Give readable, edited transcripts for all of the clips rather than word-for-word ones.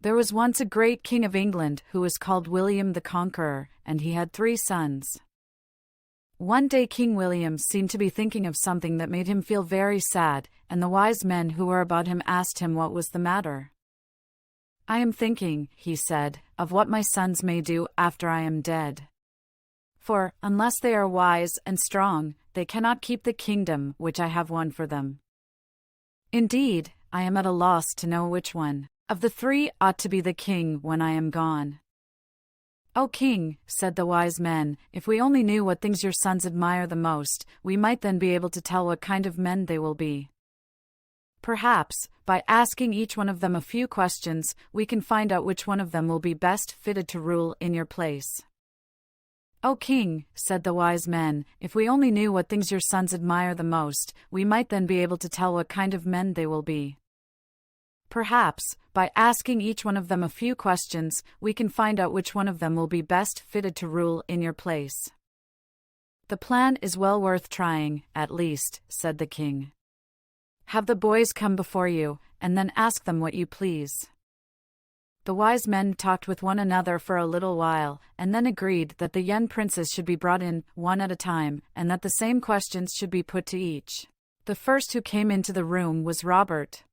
There was once a great king of England who was called William the Conqueror, and he had 3 sons. One day King William seemed to be thinking of something that made him feel very sad, and the wise men who were about him asked him what was the matter. "I am thinking," he said, "of what my sons may do after I am dead. For, unless they are wise and strong, they cannot keep the kingdom which I have won for them. Indeed, I am at a loss to know which one of the 3 ought to be the king when I am gone." "O king," said the wise men, "if we only knew what things your sons admire the most, we might then be able to tell what kind of men they will be. Perhaps, by asking each one of them a few questions, we can find out which one of them will be best fitted to rule in your place." "O king," said the wise men, "if we only knew what things your sons admire the most, we might then be able to tell what kind of men they will be. Perhaps, by asking each one of them a few questions, we can find out which one of them will be best fitted to rule in your place." "The plan is well worth trying, at least," said the king. "Have the boys come before you, and then ask them what you please." The wise men talked with one another for a little while, and then agreed that the young princes should be brought in, one at a time, and that the same questions should be put to each. The first who came into the room was Robert.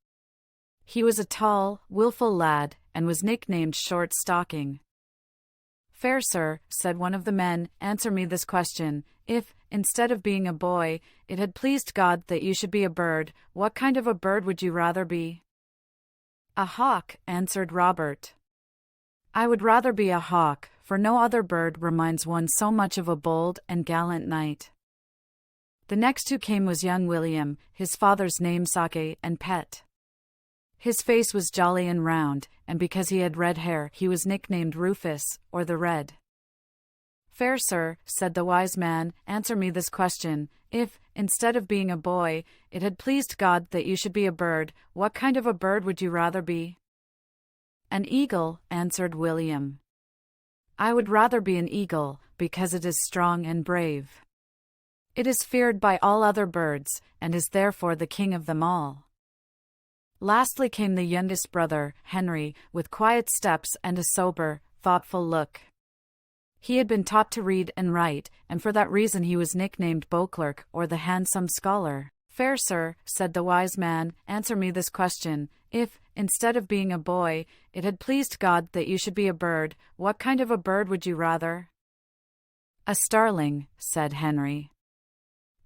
He was a tall, willful lad, and was nicknamed Short Stocking. "Fair sir," said one of the men, "answer me this question. If, instead of being a boy, it had pleased God that you should be a bird, what kind of a bird would you rather be?" "A hawk," answered Robert. "I would rather be a hawk, for no other bird reminds one so much of a bold and gallant knight." The next who came was young William, his father's namesake and pet. His face was jolly and round, and because he had red hair, he was nicknamed Rufus, or the Red. "Fair sir," said the wise man, "answer me this question. If, instead of being a boy, it had pleased God that you should be a bird, what kind of a bird would you rather be?" "An eagle," answered William. "I would rather be an eagle, because it is strong and brave. It is feared by all other birds, and is therefore the king of them all." Lastly came the youngest brother, Henry, with quiet steps and a sober, thoughtful look. He had been taught to read and write, and for that reason he was nicknamed Beauclerk, or the handsome scholar. "Fair sir," said the wise man, "answer me this question. If, instead of being a boy, it had pleased God that you should be a bird, what kind of a bird would you rather?" "A starling," said Henry.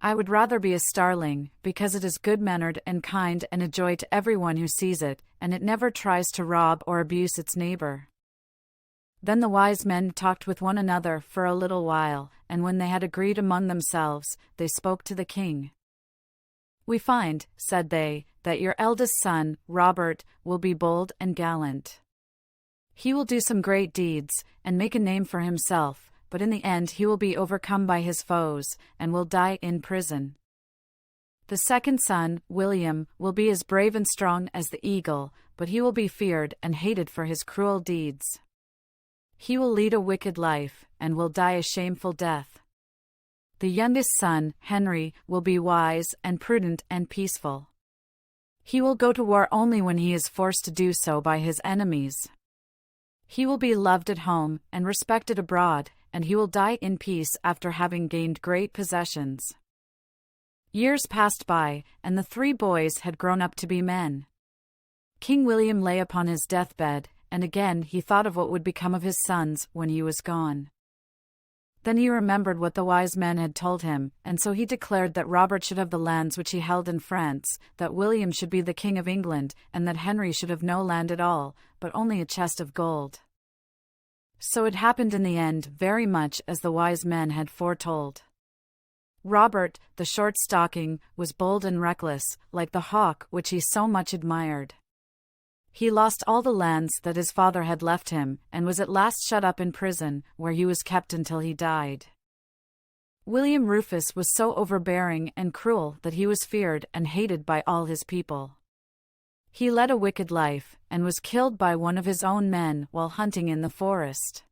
"I would rather be a starling, because it is good-mannered and kind and a joy to everyone who sees it, and it never tries to rob or abuse its neighbor." Then the wise men talked with one another for a little while, and when they had agreed among themselves, they spoke to the king. "We find," said they, "that your eldest son, Robert, will be bold and gallant. He will do some great deeds, and make a name for himself, but in the end he will be overcome by his foes, and will die in prison. The second son, William, will be as brave and strong as the eagle, but he will be feared and hated for his cruel deeds. He will lead a wicked life, and will die a shameful death. The youngest son, Henry, will be wise and prudent and peaceful. He will go to war only when he is forced to do so by his enemies. He will be loved at home and respected abroad, and he will die in peace after having gained great possessions." Years passed by, and the 3 boys had grown up to be men. King William lay upon his deathbed, and again he thought of what would become of his sons when he was gone. Then he remembered what the wise men had told him, and so he declared that Robert should have the lands which he held in France, that William should be the king of England, and that Henry should have no land at all, but only a chest of gold. So it happened in the end very much as the wise men had foretold. Robert, the Short Stocking, was bold and reckless, like the hawk which he so much admired. He lost all the lands that his father had left him, and was at last shut up in prison, where he was kept until he died. William Rufus was so overbearing and cruel that he was feared and hated by all his people. He led a wicked life, and was killed by one of his own men while hunting in the forest.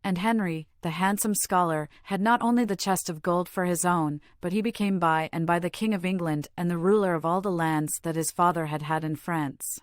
And Henry, the handsome scholar, had not only the chest of gold for his own, but he became by and by the King of England and the ruler of all the lands that his father had had in France.